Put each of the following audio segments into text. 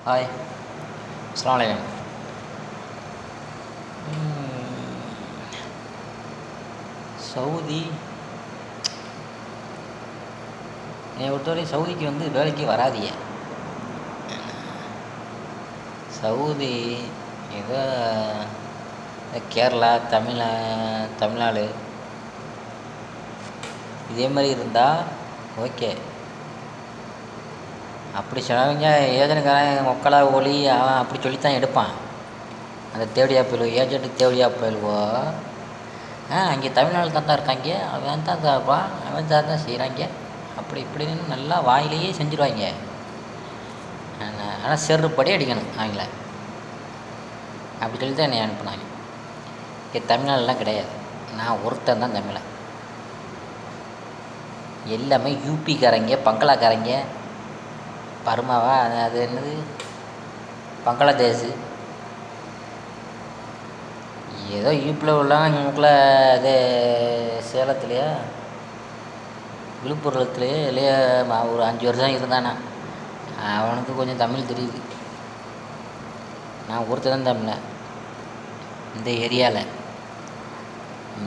Hi, அஸ்ஸலாமு அலைக்கும். Saudi என்னை பொறுத்தவரை சவுதிக்கு வேலைக்கு வராதீங்க. சவுதி ஏதோ கேரளா, தமிழ்நாடு இதே மாதிரி இருந்தால் ஓகே. அப்படி சிலவங்க ஏஜென்ட்காரன் மொக்கலா ஒளி அவன் அப்படி சொல்லித்தான் எடுப்பான். அந்த தேவடியா போயிடுவோ ஏஜென்ட்டுக்கு தேவடியா போயிடுவோ. அங்கே தமிழ்நாட்டில் தான் இருக்காங்க, அவன் தான் இருப்பான், அவன் தான் செய்கிறாங்க. அப்படி இப்படின்னு நல்லா வாயிலேயே செஞ்சுருவாங்க. ஆனால் செருப்படி அடிக்கணும் அவங்கள. அப்படி சொல்லி தான் என்னை அனுப்புனாங்க. இங்கே தமிழ்நாடுலாம் கிடையாது, நான் ஒருத்தன் தான் தமிழன். எல்லாமே யூபிக்காரங்க, பங்களாக்காரங்க, பர்மாவா அது என்னது பங்களாதேஷ், ஏதோ யூபியில் உள்ளவங்க இவங்களுக்குள்ள அது சேலத்துலையா விழுப்புரத்துலையே இல்லையா ஒரு 5 வருஷம் இருந்தானா, அவனுக்கு கொஞ்சம் தமிழ் தெரியுது. நான் ஒருத்தர் தான் தமிழன் இந்த ஏரியாவில்.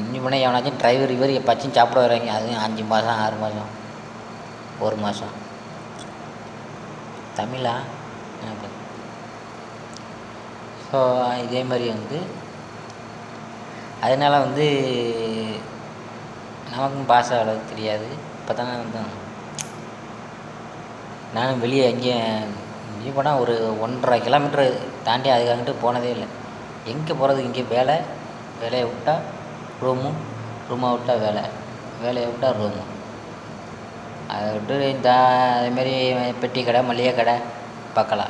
இன்னி போனால் எவனாச்சும் டிரைவர் இவர் எப்போச்சும் சாப்பிட வர்றாங்க, அதுவும் 5 மாதம் 6 மாதம் 1 மாதம் தமிழா எனக்கு. ஸோ இதே மாதிரி அதனால் நமக்கும் பாஷை அளவுக்கு தெரியாது. இப்போ தானே நானும் வெளியே எங்கேயும் போனால் ஒரு 1.5 கிலோமீட்டரு தாண்டி அதுக்காகிட்டு போனதே இல்லை. எங்கே போகிறது, இங்கே வேலையை விட்டால் ரூமை விட்டால் வேலையை விட்டால் ரூமு. அதை விட்டு அதேமாரி பெட்டி கடை, மளிகை கடை, பக்கலா,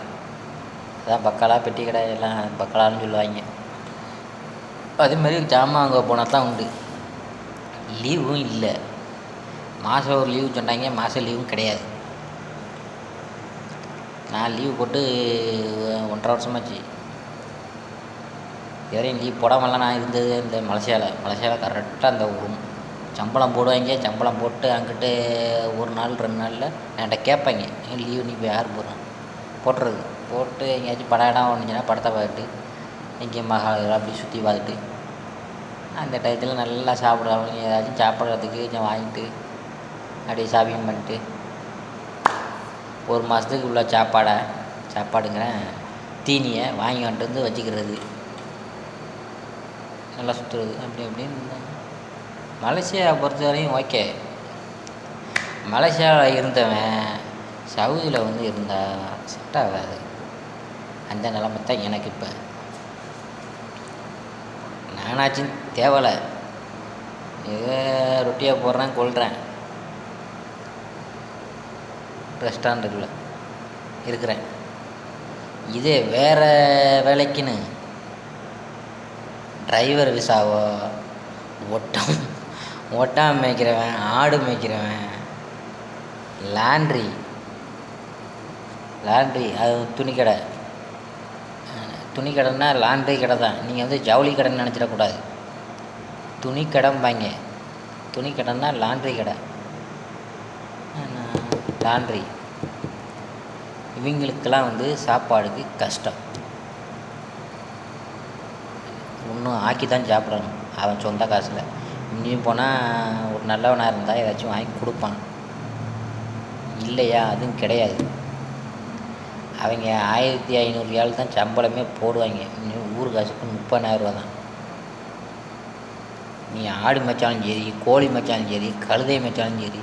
அதான் பக்கலா பெட்டி கடை எல்லாம் பக்கலான்னு சொல்லுவாங்க. அதேமாரி ஜாமான் அங்கே போனால் தான் உண்டு. லீவும் இல்லை, மாதம் ஒரு லீவு சொன்னாங்க, மாதம் லீவும் கிடையாது. நான் லீவு போட்டு 1.5 வருஷமாச்சு. இதுவரையும் லீவ் போடாமலாம் நான் இருந்தது இந்த மலேசியாவில் கரெக்டாக அந்த சம்பளம் போடுவாங்க. சம்பளம் போட்டு அங்கிட்டு 1 நாள் 2 நாளில் என்கிட்ட கேட்பாங்க, லீவு நீ இப்போ யார் போட்டுறது போட்டு எங்கேயாச்சும் படம் இடம் ஒன்றுச்சுன்னா படத்தை பார்த்துட்டு எங்கேயும் அப்படி சுற்றி பார்த்துட்டு அந்த டயத்தில் நல்லா சாப்பிட்றவங்க ஏதாச்சும் சாப்பிட்றதுக்கு கொஞ்சம் வாங்கிட்டு அப்படியே ஷாப்பிங் பண்ணிட்டு 1 மாதத்துக்கு உள்ள சாப்பாடுங்கிறேன் தீனியை வாங்கி வந்துட்டு வச்சுக்கிறது, நல்லா சுற்றுறது அப்படி அப்படின்னு. மலேசியா பொறுத்த வரையும் ஓகே. மலேசியாவில் இருந்தவன் சவுதியில் இருந்தால் செட் ஆகாது. அந்த நிலைமை தான் எனக்கு. இப்போ நானாச்சும் தேவலை, ஏதோ ரொட்டியாக போடுறேன் கொள்கிறேன், ரெஸ்டாரண்ட்டுக்குள்ளே இருக்கிறேன். இதே வேறு வேலைக்குன்னு டிரைவர் விசாவோ, ஒட்டாமல் மேய்க்கிறவன், ஆடு மேய்க்கிறவன், லாண்ட்ரி அது துணிக்கடைன்னா லாண்ட்ரி கடை தான். நீங்கள் ஜவுளி கடைன்னு நினச்சிடக்கூடாது. துணிக்கடைம்பாங்க, துணிக்கடைன்னா லாண்ட்ரி கடை. லாண்ட்ரி இவங்களுக்கெல்லாம் சாப்பாடுக்கு கஷ்டம். இன்னும் ஆக்கி தான் சாப்பிடணும் அவன் சொந்த காசில். இன்னும் போனால் ஒரு நல்லவனாக இருந்தால் ஏதாச்சும் வாங்கி கொடுப்பான், இல்லையா அதுவும் கிடையாது. அவங்க 1500 ரியால் தான் சம்பளமே போடுவாங்க. இன்னும் ஊர் காசுக்கு 30,000 ரூபா தான். நீ ஆடு மேய்ச்சாலும் சரி, கோழி மேய்ச்சாலும் சரி, கழுதை மேய்ச்சாலும் சரி,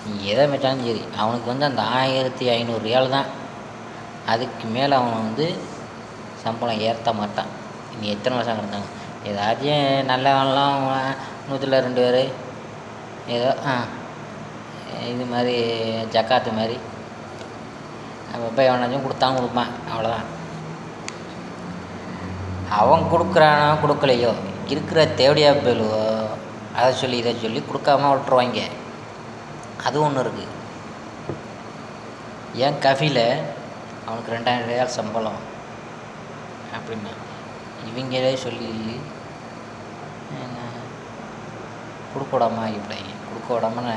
நீ எதை மேய்ச்சாலும் சரி, அவனுக்கு அந்த 1500 ரியால் தான். அதுக்கு மேலே அவன் சம்பளம் ஏற்ற மாட்டான். நீ எத்தனை வருஷம் கிடந்தாங்க. ஏதாச்சும் நல்லவன்லாம் 100ல் 2 பேர் ஏதோ இது மாதிரி ஜக்காத்து மாதிரி அப்போ எவனாச்சும் கொடுப்பான், அவ்வளோதான். அவன் கொடுக்குறானோ கொடுக்கலையோ, இருக்கிற தேவடியா போயிடுவோ அதை சொல்லி இதை சொல்லி கொடுக்காம விட்டுருவாங்க. அது ஒன்று இருக்குது. ஏன் கஃபியில் அவனுக்கு 2000 ரியால் சம்பளம் அப்படின்னா இவங்களே சொல்லி கொடுக்க விடாமல் ஆகிவிட்டாங்க. கொடுக்க விடாமன்னு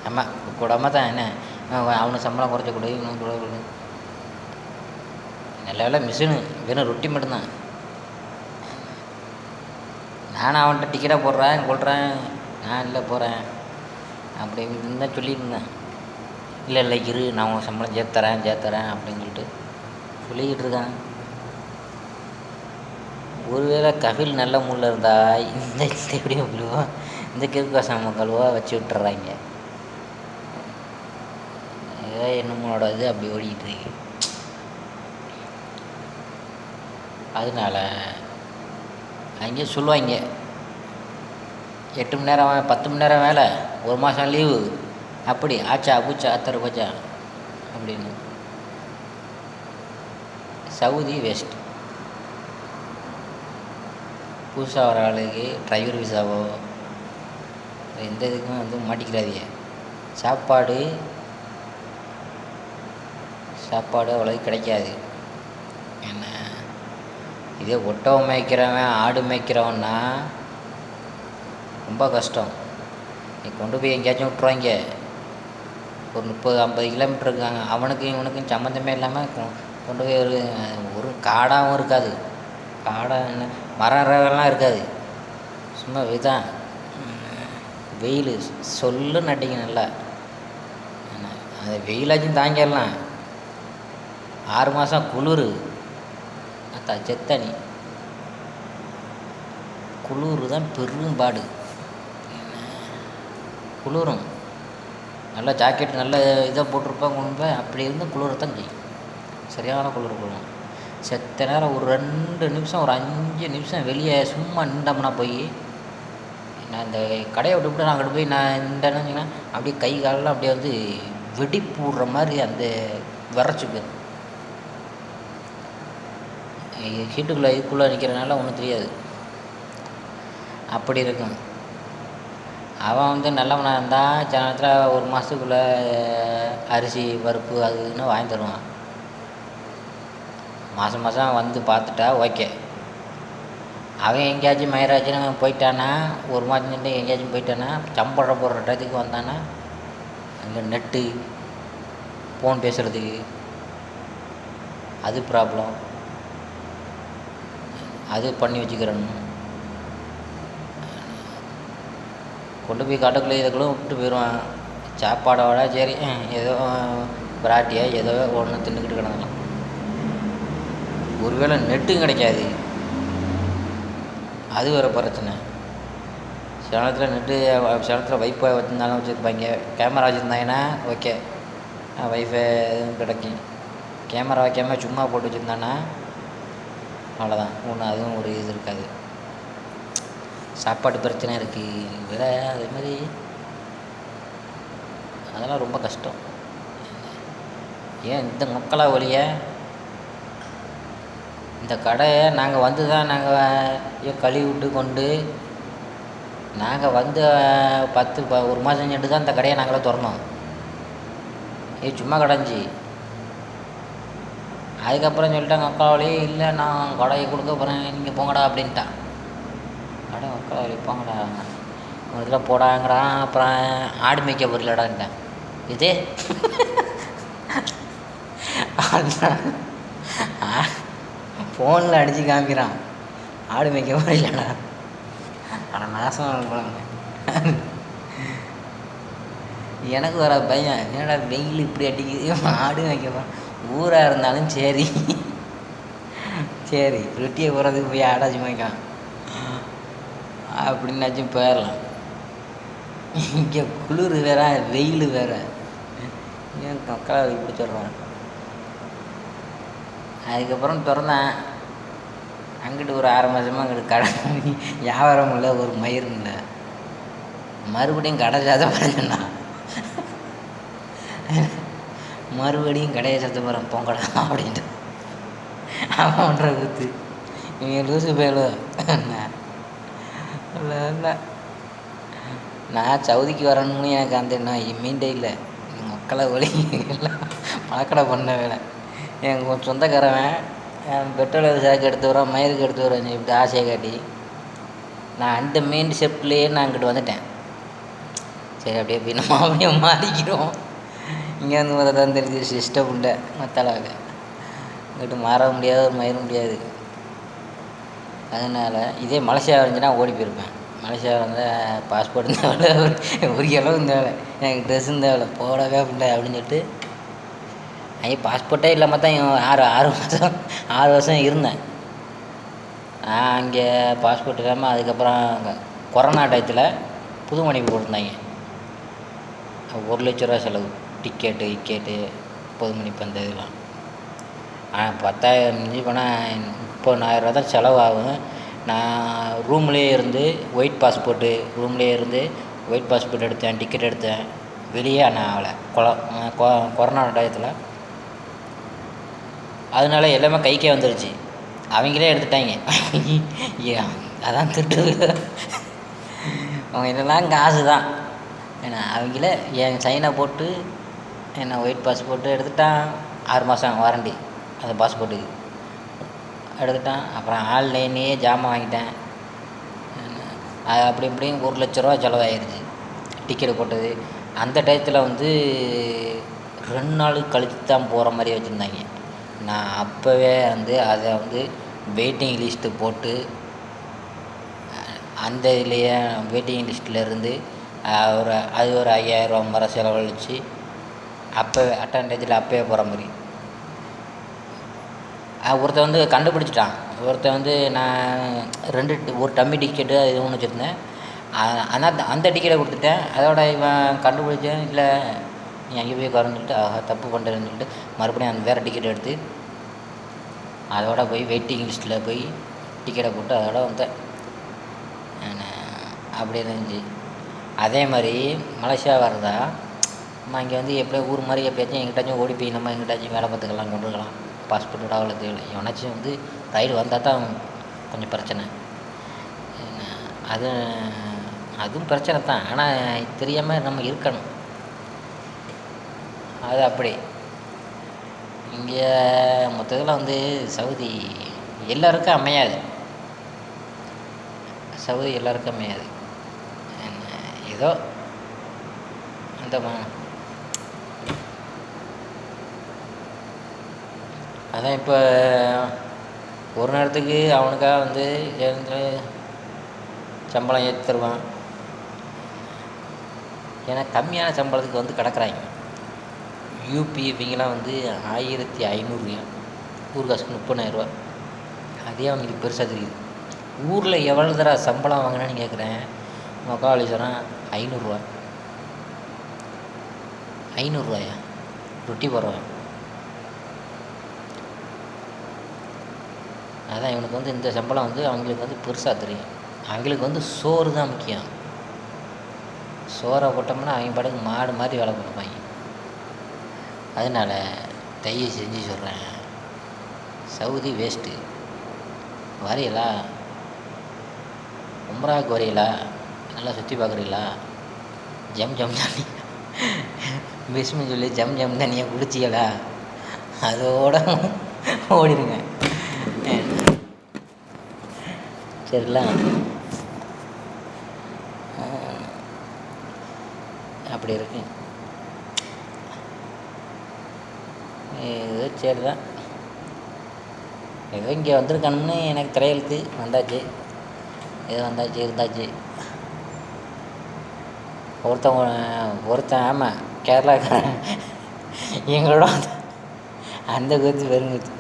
ஆமாம் கொடுக்க விடாம தான் என்ன அவனுக்கு சம்பளம் குறைச்ச கொடு, இவனுக்கு கொடு. நல்ல வேலை மிஷினு வெறும் ரொட்டி மட்டும்தான். நானும் அவன்கிட்ட டிக்கெட்டாக போடுறேன் கொள்கிறேன், நான் இல்லை போகிறேன் அப்படி இப்படின்னு தான் சொல்லியிருந்தேன். இல்லை இல்லை இரு, நான் உன் சம்பளம் சேர்த்துறேன் அப்படின்னு சொல்லிக்கிட்டு இருக்கான். ஒருவேளை கபில் நல்ல மூடில் இருந்தா இந்த எப்படியும் அப்படிவோ இந்த கிறுக்காசம் மக்களுவோ வச்சு விட்டுறாங்க. ஏதோ என்னமோட இது அப்படி ஓடிக்கிட்டு இருக்கு. அதனால அங்கே சொல்லுவாங்க 8 மணி நேரம் 10 மணி நேரம் வேலை, 1 மாதம் லீவு, அப்படி ஆச்சா பூச்சா அத்தரை போச்சா அப்படின்னு. Saudi waste. புதுசாக வர ஆளுக்கு டிரைவர் விசாவோ எந்த இதுக்கும் மாட்டிக்கிறாதீங்க. சாப்பாடு அவ்வளோது கிடைக்காது. என்ன இதே ஒட்டகம் மேய்க்கிறவன் ஆடு மேய்க்கிறவன்னா ரொம்ப கஷ்டம். நீ கொண்டு போய் எங்கேயாச்சும் விட்ருவாங்க, ஒரு 30-50 கிலோமீட்டர் இருக்காங்க, அவனுக்கும் இவனுக்கும் சம்மந்தமே இல்லாமல் கொண்டு போய் ஒரு காடாகவும் இருக்காது. என்ன மரம்லாம் இருக்காது, சும்மா இதுதான் வெயில் சொல்லு நட்டிங்க நல்லா. அந்த வெயிலாச்சும் தாங்கிடலாம். 6 மாதம் குளிர் செத்தனி குளிர் தான் பெரும்பாடு. குளிரும் நல்லா ஜாக்கெட் நல்ல இதாக போட்டிருப்பாங்க கொண்டு போய் அப்படி இருந்து குளிரத்தான் செய்யும். சரியான குளிரும். செத்த நேரம் ஒரு 2 நிமிஷம் ஒரு 5 நிமிஷம் வெளியே சும்மா நின்றோம்னா போய் நான் இந்த கடையை விட்டு நாங்கள் போய் நான் நின்றேன்னா அப்படியே கை காலெலாம் அப்படியே வெடிப்பு விடுற மாதிரி அந்த விரைச்சிக்கு ஹீட்டுக்குள்ளே இதுக்குள்ளே நிற்கிறனால ஒன்றும் தெரியாது, அப்படி இருக்கும். அவன் நல்லவனாக இருந்தால் சில நேரத்தில் 1 மாதத்துக்குள்ளே அரிசி பருப்பு அதுன்னு வாங்கி தருவான். மாதம் பார்த்துட்டா ஓகே. அவன் எங்கேயாச்சும் மயிராச்சுன்னு போயிட்டானா, 1 மாதம் நின்று எங்கேயாச்சும் போயிட்டானா, சம்பளம் போடுற இடத்துக்கு வந்தானா அங்கே நெட்டு ஃபோன் பேசுகிறதுக்கு அது ப்ராப்ளம், அது பண்ணி வச்சுக்கிறணும். கொண்டு போய் காட்டுக்குள்ளே இதுக்குள்ளே விட்டு போயிடுவான். சாப்பாடோட சரி ஏதோ பிராட்டியா ஏதோ ஒன்று தின்னுக்கிட்டு கிடந்தலாம். ஒருவேளை நெட்டும் கிடைக்காது, அது வேறு பிரச்சனை. சில நேரத்தில் நெட்டு, சில நேரத்தில் வைஃபை வச்சுருந்தாலும் வச்சுருப்பாங்க. கேமரா வச்சுருந்தாங்கன்னா ஓகே, வைஃபை எதுவும் கிடைக்கும். கேமரா வைக்காமல் சும்மா போட்டு வச்சுருந்தானா அவ்வளோதான், ஒன்று அதுவும் ஒரு இது இருக்காது. சாப்பாடு பிரச்சனை இருக்குது வேற, அதே மாதிரி அதெல்லாம் ரொம்ப கஷ்டம். ஏன் இந்த மக்களா ஒழிய இந்த கடையை நாங்கள் தான் நாங்கள் கழுவி விட்டு கொண்டு நாங்கள் 1 மாதம் சென்று தான் இந்த கடையை நாங்களே திறந்தோம். சும்மா கடைஞ்சி அதுக்கப்புறம் சொல்லிட்டாங்க மக்களாவளி இல்லை நான் கடையை கொடுக்க போகிறேன் நீங்கள் போங்கடா அப்படின்ட்டான். கடை மக்களாவளி போங்கடா இதில் போடாங்கிறான். அப்புறம் ஆடு மேய்க்க போறலடான்ட்டேன். இதே ஃபோனில் அடித்து காமிக்கிறான் ஆடு மேய்க்க போறலடா. ஆனால் நாசம் போனாங்க. எனக்கு வர பையன் என்னடா வெயில் இப்படி அடிக்குது, ஆடு மேய்க்க ஊராக இருந்தாலும் சரி ரொட்டியை போகிறதுக்கு போய் ஆடாச்சு மேய்க்கலாம் அப்படின்னாச்சும் போயிடலாம். இங்கே குளிர் வேற வெயில் வேற, ஏன் மக்களை இப்படி சொல்கிறான். அதுக்கப்புறம் திறந்தேன். அங்கிட்டு ஒரு 6 மாதமாக அங்கிட்டு கடை வியாபாரம் இல்லை, ஒரு மயிரும் இல்லை. மறுபடியும் கடை சாத்த போகிறேன்னா மறுபடியும் கடையை சத்த போகிறேன் போங்கடா அப்படின்ட்டு அவன் ஒன்ற குத்து. இவங்க லூசு போயிடும். இல்லை நான் சவுதிக்கு வரணும்னு எனக்கு அந்த மீண்டே இல்லை. எங்கள் மக்களை ஒளி எல்லாம் பழக்கடை பண்ண வேலை. எங்கள் சொந்தக்காரவன் பெட்ரோல் சாக்கு எடுத்து வரோம், மயிருக்கு எடுத்து வரேன் இப்படி ஆசையை காட்டி நான் அந்த மெயின் ஷிஃப்ட்லேயே நான் அங்கிட்டு வந்துட்டேன். சரி அப்படியே போய் நம்ம அப்படியே மாறிக்கிறோம். இங்கே வந்து தான் தெரிஞ்சு சிஸ்டம் உண்டை மத்தாளாக இங்கிட்டு மாற முடியாது மயிர முடியாது. அதனால் இதே மலேசியா இருந்துச்சுன்னா ஓடி போயிருப்பேன். மலேசியாவில் இருந்தால் பாஸ்போர்ட்டும் தேவையில்ல, ஒரு இளவும் தேவையில்ல, எனக்கு ட்ரெஸ்ஸும் தேவையில்ல, போடவே முடியல அப்படின்னு சொல்லிட்டு அங்கே பாஸ்போர்ட்டே இல்லாமல் தான் 6 வருஷம் இருந்தேன். நான் அங்கே பாஸ்போர்ட் இல்லாமல் அதுக்கப்புறம் அங்கே கொரோனா டயத்தில் புது மனைவி போட்டிருந்தாங்க. 1,00,000 செலவு, டிக்கெட்டு பொது மன்னிப்பு அந்த இதெல்லாம். ஆனால் 10,000 மிஞ்சி போனால் 30,000 தான் செலவாகும். நான் ரூம்லேயே இருந்து ஒயிட் பாஸ்போர்ட் எடுத்தேன், டிக்கெட் எடுத்தேன். வெளியே நான் ஆகலை கொரோனா டயத்தில். அதனால எல்லாமே கைக்கே வந்துருச்சு. அவங்களே எடுத்துட்டாங்க. அதான் திருட்டு. அவங்க என்னெல்லாம் காசு தான். ஏன்னா அவங்களே என் சைனை போட்டு என்ன ஒயிட் பாஸ்போர்ட்டு எடுத்துட்டான். 6 மாதம் வாரண்டி அந்த பாஸ்போர்ட்டுக்கு எடுத்துட்டான். அப்புறம் ஆன்லைன்லேயே ஜாமான் வாங்கிட்டேன். அது அப்படி இப்படின்னு 1,00,000 செலவாயிருச்சு டிக்கெட்டு போட்டது. அந்த டயத்தில் 2 நாள் கழித்து தான் போகிற மாதிரி வச்சுருந்தாங்க. நான் அப்போவே அதை வெயிட்டிங் லிஸ்ட்டு போட்டு அந்த இதுலேயே வெயிட்டிங் லிஸ்ட்டில் இருந்து ஒரு 5,000 வர செலவழித்து அப்போவே அட்வான்டேஜில் அப்போவே போகிற மாதிரி. ஒருத்தன் கண்டுபிடிச்சிட்டான். ஒருத்தன் நான் ஒரு டம்மி டிக்கெட்டு இது ஒன்று வச்சுருந்தேன். ஆனால் அந்த டிக்கெட்டை கொடுத்துட்டேன். அதோட இவன் கண்டுபிடிச்சேன், இல்லை நீ அங்கே போய் உட்காருன்னு சொல்லிட்டு தப்பு பண்ணுறேன்னு சொல்லிட்டு மறுபடியும் அந்த வேறு டிக்கெட் எடுத்து அதோட போய் வெயிட்டிங் லிஸ்ட்டில் போய் டிக்கெட்டை போட்டு அதோட வந்தேன். அப்படி இருந்துச்சு. அதே மாதிரி மலேசியா வரதா நம்ம இங்கே எப்படியோ ஊர் மாதிரி எப்படியாச்சும் எங்கிட்டாச்சும் ஓடி போய் நம்ம எங்கிட்டாச்சும் வேலை பார்த்துக்கலாம், கொண்டு இருக்கலாம். பாஸ்போர்ட்டோட அவ்வளோ தேவை. எவனாச்சும் ரைடு வந்தால் தான் கொஞ்சம் பிரச்சனை. அதுவும் பிரச்சனை தான். ஆனால் தெரியாமல் நம்ம இருக்கணும். அது அப்படி. இங்கே மொத்தத்தில் சவுதி எல்லாருக்கும் அமையாது. ஏதோ அந்த அதான் இப்போ ஒரு நேரத்துக்கு அவனுக்காக சம்பளம் ஏற்றி தருவான். ஏன்னா கம்மியான சம்பளத்துக்கு கிடக்குறாங்க. யூபி இவங்கெல்லாம் 1,500 ஊர் காசுக்கு 30,000. அதே அவங்களுக்கு பெருசாக தெரியுது. ஊரில் எவ்வளோ தர சம்பளம் வாங்கினான்னு கேட்குறேன். மொக்காவளி சொன்னால் 500 500 ரொட்டி போடுறவன். அதான் இவனுக்கு இந்த சம்பளம் அவங்களுக்கு பெருசாக தெரியும். அவங்களுக்கு சோறு தான் முக்கியம். சோறை போட்டோம்னா அவங்க பாட்டுக்கு மாடு மாதிரி வேலை பார்ப்பாங்க. அதனால் தயவு செஞ்சு சொல்கிறேன், சவுதி வேஸ்ட்டு. வரீங்களா? உம்ராவுக்கு வரீங்களா? நல்லா சுற்றி பார்க்குறீங்களா? ஜம் தண்ணி பிஸ்மின்னு சொல்லி ஜம் தண்ணியை குடிச்சிங்களா? அதோட ஓடிடுங்க. சரிங்களா? அப்படி இருக்கு. ஏதோ சரி தான். ஏதோ இங்கே வந்திருக்கணும்னு எனக்கு திரையெழுத்து வந்தாச்சு. ஏதோ இருந்தாச்சு. ஒருத்தன் ஆமாம் கேரளாக்காரன் எங்களோட அந்த குத்து பெருங்குத்து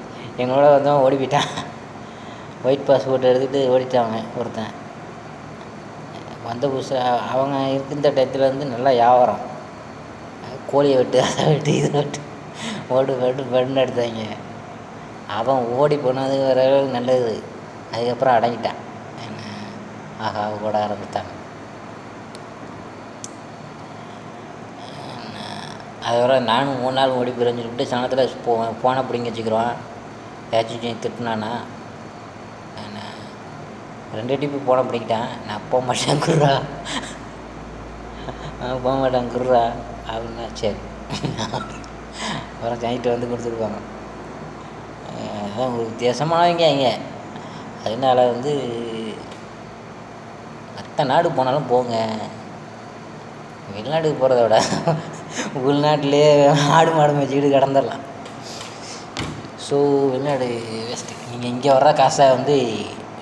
எங்களோட ஓடி போயிட்டான். ஒயிட் பாஸ்போர்ட் எடுத்துகிட்டு ஓடிட்டாங்க. ஒருத்தன் புதுசாக அவங்க இருந்த டயத்தில் நல்லா வியாபாரம். கோழியை வெட்டு, அதை வெட்டு, இதை வெட்டு, வெட்டுன்னு எடுத்தாங்க. அவன் ஓடி போனது வர நல்லது. அதுக்கப்புறம் அடங்கிட்டான். ஆஹா ஓட ஆரம்பித்தாங்க. அதோட நானும் 3 நாள் ஓடி போயிடுன்னு சொல்லிட்டு சனத்தில் ஃபோனை பிடிங்கி வச்சுக்கிறோம். ஏதாச்சும் திட்டினானா 2 டிப்பு ஃபோனை பிடிக்கிட்டான். நான் போக மாட்டேன் குர்ரா அப்படின்னா சரி. அப்புறம் ஜாயிட்டு கொடுத்துருப்பாங்க. அதான் ஒரு வித்தியாசமானவங்க இங்கே. அதனால் மற்ற நாடு போனாலும் போங்க. வெளிநாட்டுக்கு போகிறத விட உள்நாட்டிலே ஆடு மாடு மேய்ச்சிக்கிட்டு கிடந்துடலாம். ஸோ வெளிநாடு வேஸ்ட்டு. நீங்கள் இங்கே வர்ற காசை வந்து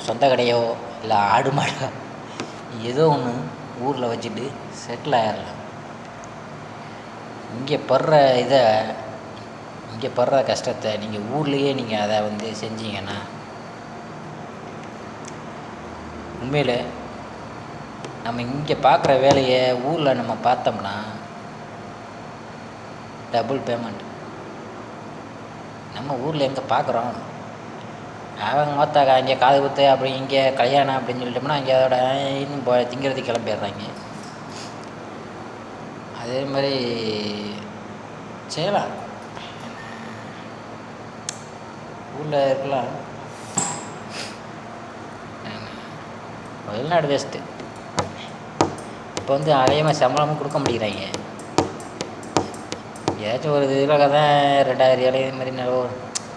சொந்த கடையோ இல்லை ஆடு மாடோ ஏதோ ஒன்று ஊரில் வச்சுட்டு செட்டில் ஆகிடலாம். இங்கே படுற கஷ்டத்தை நீங்கள் ஊர்லேயே நீங்கள் அதை வந்து செஞ்சீங்கன்னா உண்மையில் நம்ம இங்கே பார்க்குற வேலையை ஊரில் நம்ம பார்த்தோம்னா டபுள் பேமெண்ட். நம்ம ஊரில் எங்கே பார்க்குறோம், அவங்க மொத்த இங்கே காது குத்து அப்படி இங்கே கல்யாணம் அப்படின்னு சொல்லிட்டோம்னா இங்கே அதோட இன்னும் திங்கிறதுக்கு கிளம்பிடுறாங்க. அதே மாதிரி செய்யலாம், ஊரில் இருக்கலாம். வெளிநாடு வேஸ்ட்டு. இப்போ வந்து அதிகமாக சம்பளமும் கொடுக்க முடிகிறாங்க. ஏதாச்சும் ஒரு இதில் தான் 2000 இது மாதிரி நிறைய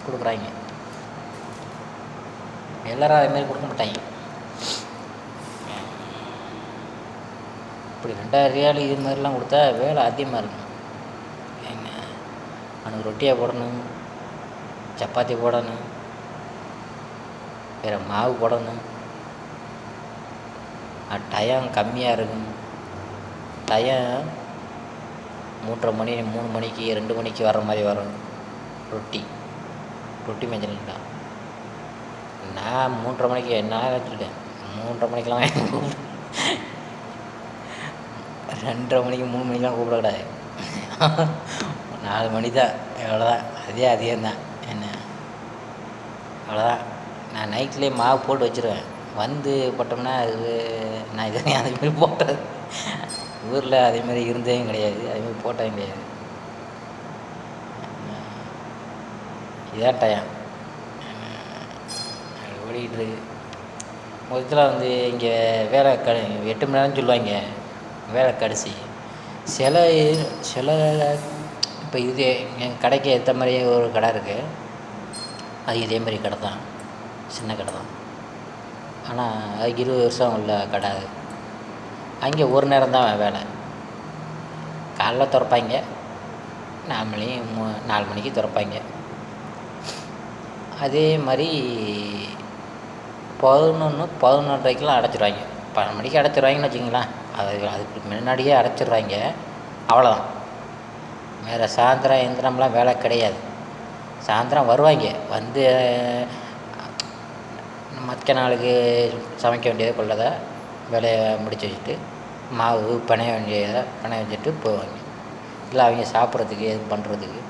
கொடுக்குறாங்க. எல்லோரும் அதுமாரி கொடுக்க மாட்டாங்க. இப்படி 2000 இது மாதிரிலாம் கொடுத்தா வேலை அதிகமாக இருக்கும். அவனுக்கு ரொட்டியாக போடணும், சப்பாத்தி போடணும், வேறு மாவு போடணும். டயம் கம்மியாக இருக்கும். டயம் 3:30 மணி 3 மணிக்கு 2 மணிக்கு வர்ற மாதிரி வரும். ரொட்டி மேய்ச்சலுங்களா? நான் 3:30 மணிக்கு நான் வச்சுட்டேன். 3:30 மணிக்கெலாம் 2:30 மணிக்கு 3 மணிக்கெலாம் கூப்பிடக்கூடாது. 4 மணி தான், எவ்வளோதான். அதிகம்தான். என்ன அவ்வளோதான். நான் நைட்லேயே மாவு போட்டு வச்சுருவேன். வந்து போட்டோம்னா அது நான் இதுவரையும் அதேமாரி போட்டது ஊரில் அதேமாதிரி இருந்ததும் கிடையாது, அதேமாதிரி போட்டதும் கிடையாது. இதான் டயம் ஓடிக்கிட்டு முதல்ல வந்து இங்கே வேலை 8 மணி நேரம் சொல்லுவாங்க வேலை கடைசி. சில இப்போ இது எங்கள் கடைக்கு ஏற்ற மாதிரி ஒரு கடை இருக்குது. அது இதேமாரி கடை தான், சின்ன கடை தான். ஆனால் அதுக்கு 20 வருஷம் உள்ள கடை. அது அங்கே ஒரு நேரம் தான் வேலை. காலைல திறப்பாங்க, 4 மணிக்கு திறப்பாங்க. அதே மாதிரி 11-11:30க்கெலாம் அடைச்சிடுவாங்க. 12 மணிக்கு அடைச்சிடுவாங்கன்னு வச்சுங்களேன். அதுக்கு முன்னாடியே அடைச்சிடுவாங்க, அவ்வளோதான். வேறு சாயந்தரம் எந்திரம்லாம் வேலை கிடையாது. சாயந்தரம் வருவாங்க, வந்து மற்ற நாளுக்கு சமைக்க வேண்டியதை கொள்ளதை வேலையை முடிச்சு வச்சுட்டு மாவு பிணைய வச்சுட்டு போவாங்க. இல்லை அவங்க சாப்பிட்றதுக்கு எது பண்ணுறதுக்கு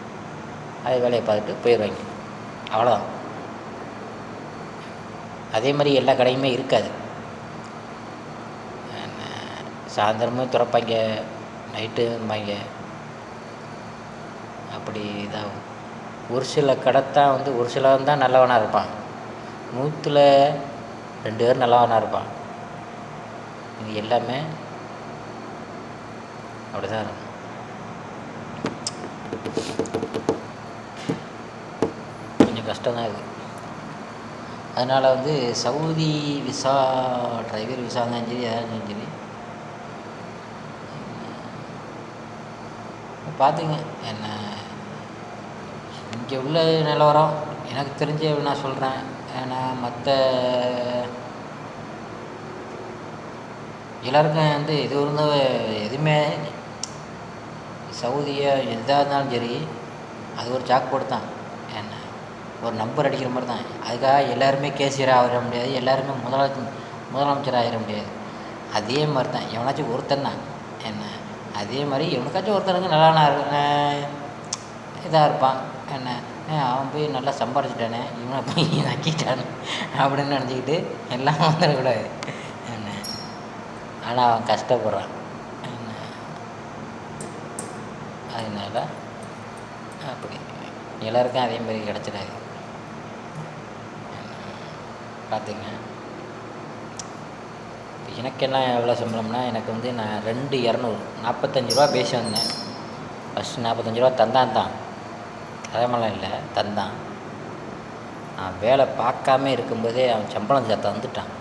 அது வேலையை பார்த்துட்டு போயிடுவாங்க, அவ்வளோதான். அதே மாதிரி எல்லா கடையுமே இருக்காது. சாயந்தரமும் திறப்பாங்க, நைட்டு வைப்பாங்க. அப்படி இதாகும். ஒரு சில கடை தான் வந்து ஒரு சிலவன் தான் நல்லவனாக இருப்பான். 100ல் 2 பேர் நல்லவனாக இருப்பான். இது எல்லாமே அப்படி தான் இருக்கும். கொஞ்சம் கஷ்டம்தான் இது. அதனால் வந்து சவுதி விசா, டிரைவர் விசா இருந்தாலும் சரி, எதாக இருந்தாலும் சரி பார்த்துங்க. என்ன இங்கே உள்ள நிலவரம் எனக்கு தெரிஞ்சு நான் சொல்கிறேன். ஏன்னா மற்ற எல்லாருக்கும் வந்து இது இருந்து எதுவுமே சவுதியை எதாக இருந்தாலும் சரி அது ஒரு சாக்போர்டு தான். என்ன ஒரு நம்பர் அடிக்கிற மாதிரி தான். அதுக்காக எல்லாருமே கேசியராக ஆகிட முடியாது, எல்லாருமே முதலமைச்சராக ஆகிட முடியாது. அதே மாதிரி தான் எவனாச்சும் ஒருத்தன் தான். என்ன அதே மாதிரி எவனுக்காச்சும் ஒருத்தனுக்கு நல்லா இதாக இருப்பான். என்ன அவன் போய் நல்லா சம்பாரிச்சிட்டானே, இவனை போய் நக்கிட்டானே அப்படின்னு நினச்சிக்கிட்டு எல்லாம் வந்துடக்கூடாது. என்ன ஆனால் அவன் கஷ்டப்படுறான். என்ன அதனால் அப்படி எல்லாருக்கும் அதே மாதிரி கிடச்சிடாது. பார்த்துங்க. எனக்கெல்லாம் எவ்வளோ சம்பளம்னா, எனக்கு வந்து நான் 2,200 45 ரூபா பேசி வந்தேன். ஃபஸ்ட்டு 45 ரூபா தந்தான் அதமெல்லாம் இல்லை, தந்தான். நான் வேலை பார்க்காம இருக்கும்போதே அவன் சம்பளம் தந்துட்டான்.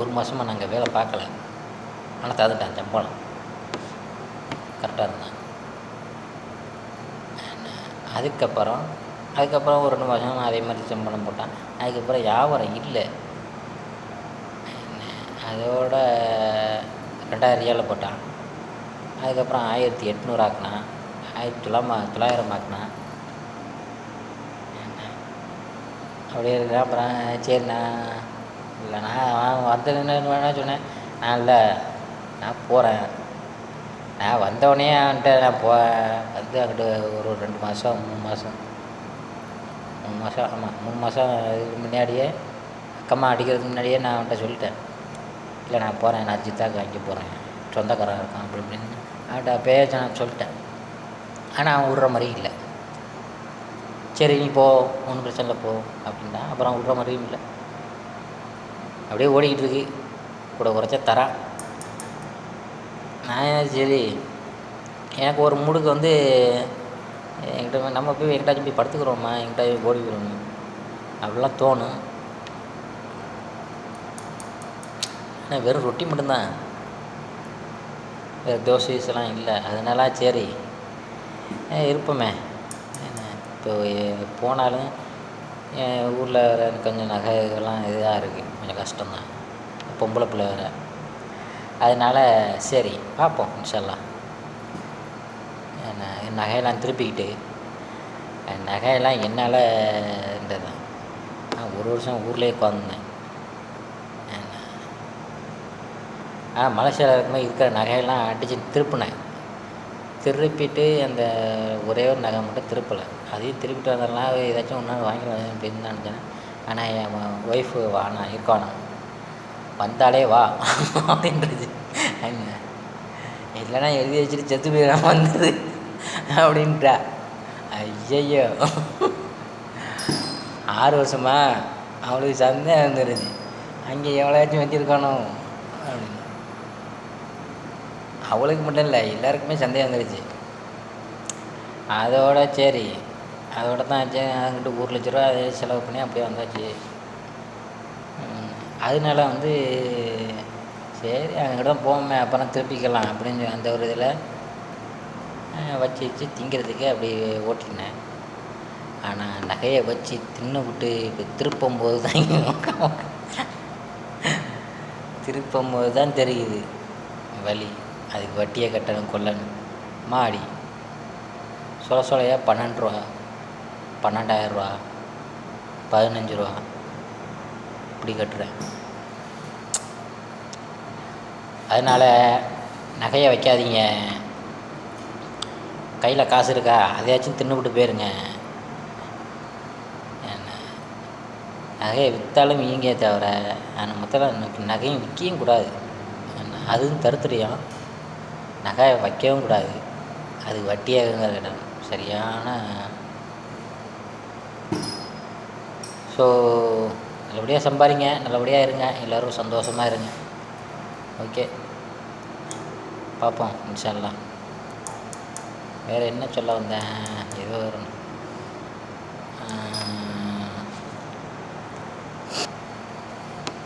1 மாதமாக நாங்கள் வேலை பார்க்கல, ஆனால் தந்துட்டான் சம்பளம். கரெக்டாக இருந்தான். அதுக்கப்புறம் அதுக்கப்புறம் ஒரு 2 மாதம் அதே மாதிரி சம்பளம் போட்டான். அதுக்கப்புறம் வியாபாரம் இல்லை. அதோட 2000 போட்டான். அதுக்கப்புறம் 1800 ஆக்குனான், 1900 ஆக்குனான். அப்படியே இருக்கிறேன். அப்புறம் சரிண்ணா இல்லை, நான் வந்ததுன்னு வேணா சொன்னேன். நான் இல்லை, நான் போகிறேன். நான் வந்தவொடனே அவன்கிட்ட நான் வந்து அங்கிட்டு ஒரு 2 மாதம் 3 மாதம் 3 மாதம் ஆமாம் 3 மாதம் இதுக்கு முன்னாடியே அக்கம்மா அடிக்கிறதுக்கு முன்னாடியே நான் அவன்கிட்ட சொல்லிட்டேன். இல்லை நான் போகிறேன், நான் ஜித்தாக்கு வாங்கி போகிறேன், சொந்தக்காரன் இருக்கான் அப்படி இப்படின்னு அவன்கிட்ட பேச்ச நான் சொல்லிட்டேன். ஆனால் அவன் விட்ற மாதிரி இல்லை. சரி நீ போ, ஒன்றும் பிரச்சனை இல்லை போ அப்படின்னா. அப்புறம் விட்ற மாதிரியும் இல்லை. அப்படியே ஓடிக்கிட்டு இருக்கு. கூட குறைச்சா தரான். நான் சரி எனக்கு ஒரு மூடுக்கு வந்து என்கிட்ட நம்ம போய் எங்கிட்டாச்சும் போய் படுத்துக்கிறோம்மா, எங்கிட்ட ஓடி போயிடணும் அப்படிலாம் தோணும். ஆனால் வெறும் ரொட்டி மட்டும்தான், வேறு தோசை எல்லாம் இல்லை. அதனால சரி இருப்போமே. இப்போ போனாலும் என் ஊரில் வேறு கொஞ்சம் நகைகள்லாம் இதாக இருக்குது, கொஞ்சம் கஷ்டம்தான், பொம்பளை பிள்ளை வேறு. அதனால் சரி பார்ப்போம் இன்ஷா அல்லாஹ். என் நகையெல்லாம் திருப்பிக்கிட்டு, என் நகையெல்லாம் என்னால் இருந்ததுதான். நான் 1 வருஷம் ஊர்லேயே உட்காந்துருந்தேன். மலேசியாவில் இருக்கும்போது இருக்கிற நகையெல்லாம் அடித்து திருப்பினேன். திருப்பிட்டு அந்த ஒரே ஒரு நகை மட்டும் திருப்பலை. அதையும் திருப்பிட்டு வந்தெல்லாம் ஏதாச்சும் ஒன்று வாங்கிக்கலாம் அப்படின்னு தான் நினச்சேன். ஆனால் என் ஒய்ஃபு வாண்ணா இருக்கானா, வந்தாலே வா அப்படின்றது. இல்லைன்னா எழுதி வச்சுட்டு செத்து போயிடாம வந்தது அப்படின்றா. ஐயையோ 6 வருஷமா அவளுக்கு சந்தேகம் வந்துடுது, அங்கே எவ்வளோச்சும் வச்சுருக்கானோ அப்படின்னு. அவளுக்கு மட்டும் இல்லை, எல்லாருக்குமே சந்தேகம் வந்துடுச்சு. அதோட சரி, அதோட தான் சரி அங்கிட்டு 1,00,000 ரூபா அதே செலவு பண்ணி அப்படியே வந்தாச்சு. அதனால வந்து சரி அங்கிட்ட தான் போவோமே, அப்புறம் திருப்பிக்கலாம் அப்படின்னு அந்த ஒரு இதில் வச்சு திங்கிறதுக்கு அப்படி ஓட்டினேன். ஆனால் நகையை வச்சு தின்னுவிட்டு இப்போ திருப்பும்போது தான் தெரியுது வலி. அதுக்கு வட்டியை கட்டணும், கொல்லணும். மாடி சொலையாக 12 ரூபா, 12,000 ரூபா, 15 ரூபா இப்படி கட்டுறேன். அதனால் நகையை வைக்காதீங்க. கையில் காசு இருக்கா, அதையாச்சும் தின்னுவிட்டு போயிருங்க. நகையை விற்றாலும் வீங்க தவிர, ஆனால் மொத்தம் நகையும் விற்கவும் கூடாது. அதுவும் தருத்திரியம். நகையை வைக்கவும் கூடாது, அது வட்டியாகுங்கிற இடம் சரியான. ஸோ நல்லபடியாக சம்பாதிங்க, நல்லபடியாக இருங்க, எல்லோரும் சந்தோஷமாக இருங்க. ஓகே, பார்ப்போம் இன்ஷா அல்லாஹ். வேறு என்ன சொல்ல வந்தேன், ஏதோ வரும்.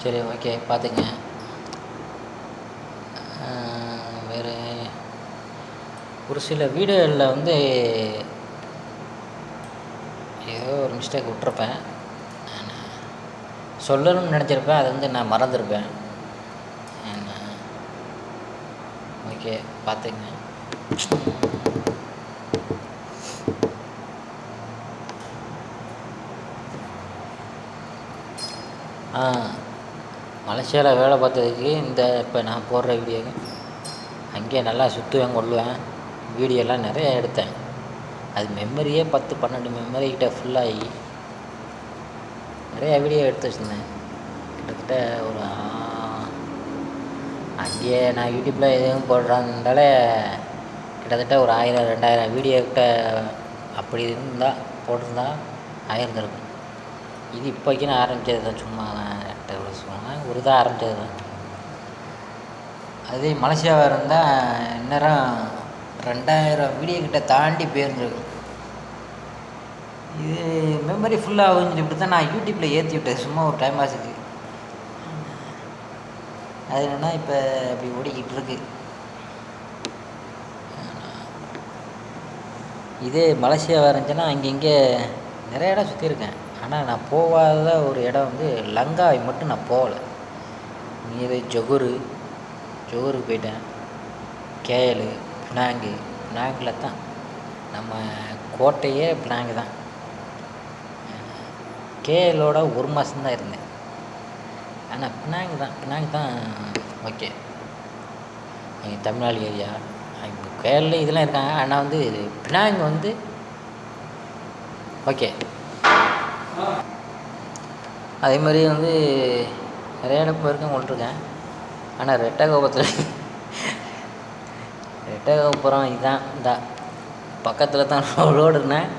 சரி ஓகே பார்த்துங்க. வேறு ஒரு சில வீடியோவில் வந்து ஏதோ ஒரு மிஸ்டேக் விட்ருப்பேன், சொல்லணும்னு நினச்சிருப்பேன், அது வந்து நான் மறந்துருப்பேன். ஓகே பார்த்துங்க. மலேசியாவில் வேலை பார்த்ததுக்கு இந்த இப்போ நான் போடுற வீடியோக்கு அங்கேயே நல்லா சுற்றுவேன், கொள்ளுவேன், வீடியோலாம் நிறைய எடுத்தேன். அது மெமரியே 10-12 மெமரிக்கிட்ட ஃபுல்லாகி நிறையா வீடியோ எடுத்து வச்சுருந்தேன். கிட்டத்தட்ட ஒரு அங்கேயே நான் யூடியூப்பில் எதுவும் போடுறாங்கனாலே கிட்டத்தட்ட ஒரு 1000-2000 வீடியோ கிட்ட அப்படி இருந்தால் போட்டிருந்தா ஆயிருந்திருக்கும். இது இப்போக்கி நான் ஆரம்பித்தது தான், சும்மா ஒரு இதாக ஆரம்பித்தது தான். அதே மலேசியாவாக இருந்தால் இந்நேரம் 2000 வீடியோ கிட்ட தாண்டி போயிருந்துருக்கும். இது மெமரி ஃபுல்லாகுன்னு இப்படி தான் நான் யூடியூப்பில் ஏற்றி விட்டேன், சும்மா ஒரு டைம் பாஸுக்கு. அது என்னென்னா இப்போ அப்படி ஓடிக்கிட்டு இருக்கு. இதே மலேசியாவாக இருந்துச்சுன்னா அங்கங்கே நிறைய இடம் சுற்றியிருக்கேன். ஆனால் நான் போகாத ஒரு இடம் வந்து லங்காவி மட்டும் நான் போகலை. மீது ஜொகூருக்கு போயிட்டேன். KL, Penang. பினாங்கில் தான் நம்ம கோட்டையே பினாங்கு தான். கேஎலோட ஒரு மாதம்தான் இருந்தேன். ஆனால் பினாங்கு தான் ஓகே. எங்கள் தமிழ்நாடு ஏரியா கேஎல்ல இதெல்லாம் இருக்காங்க. ஆனால் வந்து பினாங்கு வந்து ஓகே. அதே மாதிரி வந்து நிறைய இடம் போயிருக்கேன், கொண்டிருக்கேன். ஆனால் ரெட்டகோபுரம் இதுதான் இந்த பக்கத்தில் தான் ரோடுன்னேன்.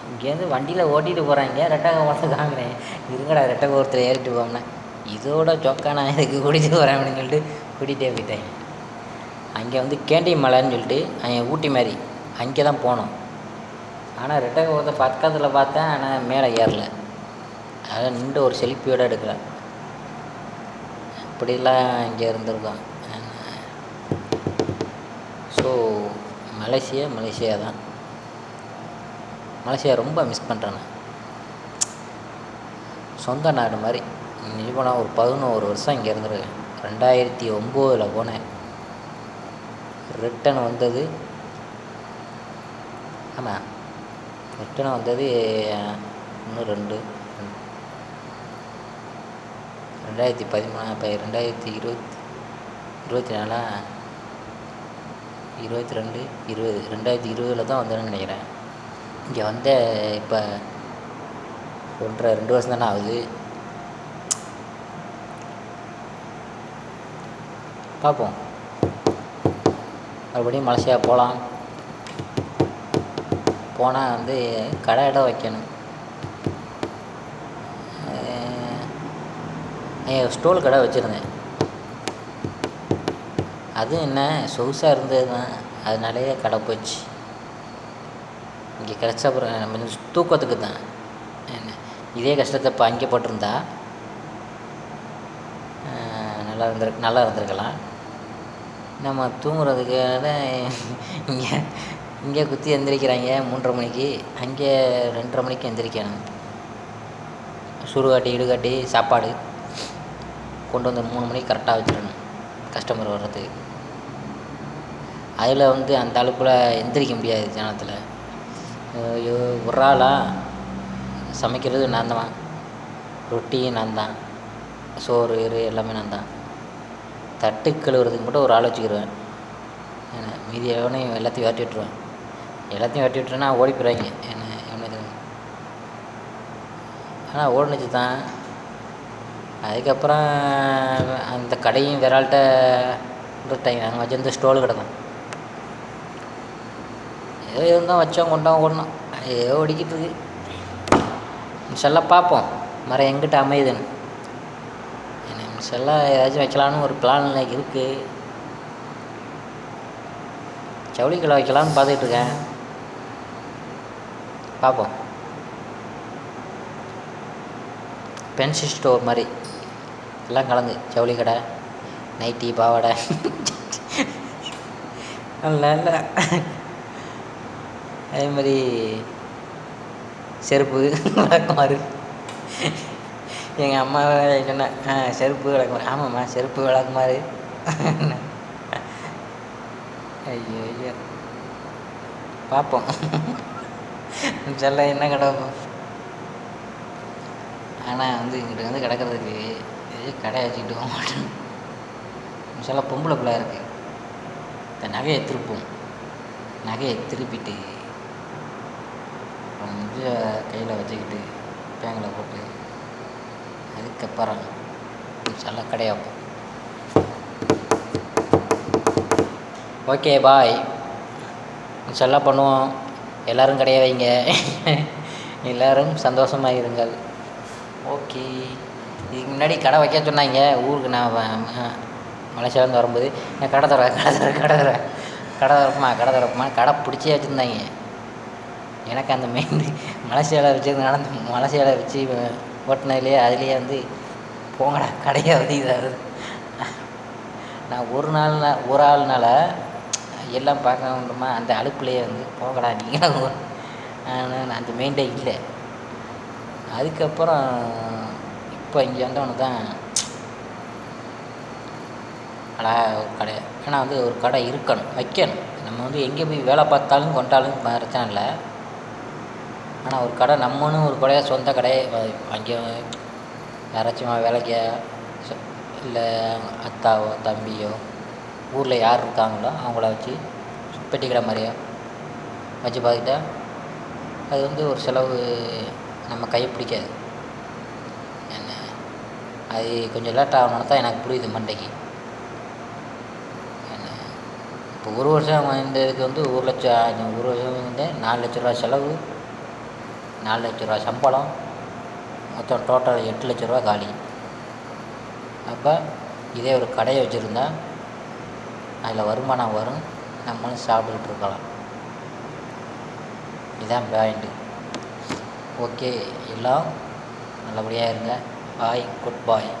இங்கேருந்து வண்டியில் ஓட்டிகிட்டு போகிறாங்க, ரெட்டகோபுரத்தை காமிக்கிறேன். இருங்கடா ரெட்டகோபுரத்தில் ஏறிட்டு போவோம்னா இதோட சொக்கா நான் இதுக்கு கூட்டிகிட்டு போகிறேன் அப்படின்னு சொல்லிட்டு கூட்டிகிட்டே போயிட்டேன். அங்கே வந்து கேண்டி மலைன்னு சொல்லிட்டு அங்கே ஊட்டி மாதிரி அங்கே தான் போனோம். ஆனால் ரெட்டகோபுரத்தை பக்கத்தில் பார்த்தேன், ஆனால் மேலே ஏறலை. அதனால் நின்று ஒரு செல்ஃபியோடு எடுக்கலை. அப்படிலாம் இங்கே இருந்திருக்கோம். ஸோ மலேசியா தான். மலேசியா ரொம்ப மிஸ் பண்ணுறேன் நான். சொந்த நாடு மாதிரி. போனால் ஒரு 11 வருஷம் இங்கே இருந்திருக்கேன். 2009 போனேன். ரிட்டன் வந்தது ஆமாம், ரிட்டன் வந்தது இன்னும் 2013. இப்போ 2020 தான் வந்தேன்னு நினைக்கிறேன். இங்கே வந்த இப்போ 2 வருஷம் தானே ஆகுது. பார்ப்போம், மறுபடியும் மலேசியா போகலாம். போனால் வந்து கடை இடம் வைக்கணும். ஸ்டோல் கடை வச்சுருந்தேன். அதுவும் என்ன சொகுசாக இருந்தது தான், அதனாலேயே கடை போச்சு. இங்கே கிடச்ச அப்புறம் நம்ம தூக்கத்துக்கு தான். என்ன இதே கஷ்டத்தை இப்போ அங்கே போட்டிருந்தா நல்லா இருந்திருக்கலாம். நம்ம தூங்குறதுக்கு இங்கே குத்தி எந்திரிக்கிறாங்க 3:30 மணிக்கு, அங்கே 2:30 மணிக்கு எந்திரிக்கணும். சுடுகாட்டி இடுகாட்டி சாப்பாடு கொண்டு வந்து 3 மணிக்கு கரெக்டாக வச்சிடணும் கஸ்டமர் வர்றதுக்கு. அதில் வந்து அந்த அளவுக்குள்ள எந்திரிக்க முடியாது ஜனத்தில். ஒரு ஆளாக சமைக்கிறது நான் தான், ரொட்டியும் நான் தான், சோறு எல்லாமே நான் தான். தட்டு கழுவுறதுக்கு மட்டும் ஒரு ஆள் வச்சுக்கிடுவேன். மீதி எவனையும் எல்லாத்தையும் வெட்டி விட்டுருவேன். எல்லாத்தையும் வெட்டி விட்டுருன்னா ஓடி போயிடுவாங்க. என்ன ஆனால் ஓடுனுச்சு தான். அதுக்கப்புறம் அந்த கடையும் வேற ஆள்கிட்ட விட்டாங்க. நாங்கள் வச்சுருந்த ஸ்டோலு கடை தான். ஏதோ இருந்தால் வச்சோம் கொண்டோம் ஓடணும். ஏதோ ஓடிக்கிட்டு இருக்கு. இன்ஷால்லா பார்ப்போம் மரம் எங்கிட்ட அமையுதுன்னு. இன்ஷால்லா ஏதாச்சும் வைக்கலான்னு ஒரு பிளானில் இருக்குது. ஜவுளி கடை வைக்கலான்னு பார்த்துக்கிட்டு இருக்கேன். பார்ப்போம். பென்சி ஸ்டோர் மாதிரி எல்லாம் கலந்து ஜவுளி கடை, நைட்டி, பாவாடை நல்ல அதே மாதிரி செருப்பு விளக்குமாறு. எங்கள் அம்மா சொன்னேன், செருப்பு விளக்குமாறு. ஆமாம்மா, செருப்பு விளக்குமாறு. ஐயோ பார்ப்போம் சொல்ல என்ன கிடப்போம். ஆனால் வந்து இங்கிட்ட வந்து கிடக்கிறதுக்கு எதுவும் கடை வச்சுக்கிட்டு போக மாட்டேன். சில பொம்பளை பிள்ளை இருக்குது. இந்த நகையை திருப்போம். நகையை திருப்பிட்டு கையில் வச்சுக்கிட்டு பேங்கில் போட்டு அதுக்கப்புறம் சில கடை வைப்போம். Okay bye. நல்லா பண்ணுவோம். எல்லோரும் கடை வைங்க. எல்லோரும் சந்தோஷமாக இருங்கள். ஓகே. இதுக்கு முன்னாடி கடை வைக்க சொன்னாங்க. ஊருக்கு நான் மலேசியாவிலேருந்து வரும்போது கடை திறப்புமா கடை பிடிச்சே வச்சுருந்தாங்க. எனக்கு அந்த மெயின் மலேசியாவில் வச்சு ஓட்டினதுலேயே அதுலேயே வந்து போங்கடா கடையை வந்து இதாக நான் ஒரு ஆள்னால எல்லாம் பார்க்க வேண்டுமா, அந்த அழுப்புலேயே வந்து போகடா நீங்களும் அந்த மைண்டே இல்லை. அதுக்கப்புறம் இப்போ இங்கே வந்தவொன்னே தான் ஒரு கடை, ஏன்னா வந்து ஒரு கடை இருக்கணும், வைக்கணும். நம்ம வந்து எங்கே போய் வேலை பார்த்தாலும் கொண்டாலும் பிரச்சனை இல்லை. ஆனால் ஒரு கடை நம்மன்னு ஒரு கடையாக சொந்த கடையை அங்கே யாராச்சும் வேலைக்கு இல்லை அத்தாவோ தம்பியோ ஊரில் யார் இருக்காங்களோ அவங்கள வச்சு பெட்டி கடை மாதிரியா வச்சு பார்த்துக்கிட்டா அது வந்து ஒரு செலவு நம்ம கை பிடிக்காது. என்ன அது கொஞ்சம் லேட் ஆகணும்னு தான் எனக்கு புரியுது மண்டைக்கு. என்ன இப்போ ஒரு வருஷம் இந்த இதுக்கு வந்து 1,00,000, ஒரு வருஷம் வந்து 4,00,000 செலவு, 4,00,000 சம்பளம், மொத்தம் டோட்டல் 8,00,000 காலி. அப்போ இதே ஒரு கடையை வச்சுருந்தா அதில் வருமானம் வரும், நம்மளும் சாப்பிட்டுக்கிட்டு இருக்கலாம். இதுதான் பாயிண்ட்டு. ஓகே, எல்லாம் நல்லபடியாக இருங்க. பாய், குட் பாய்.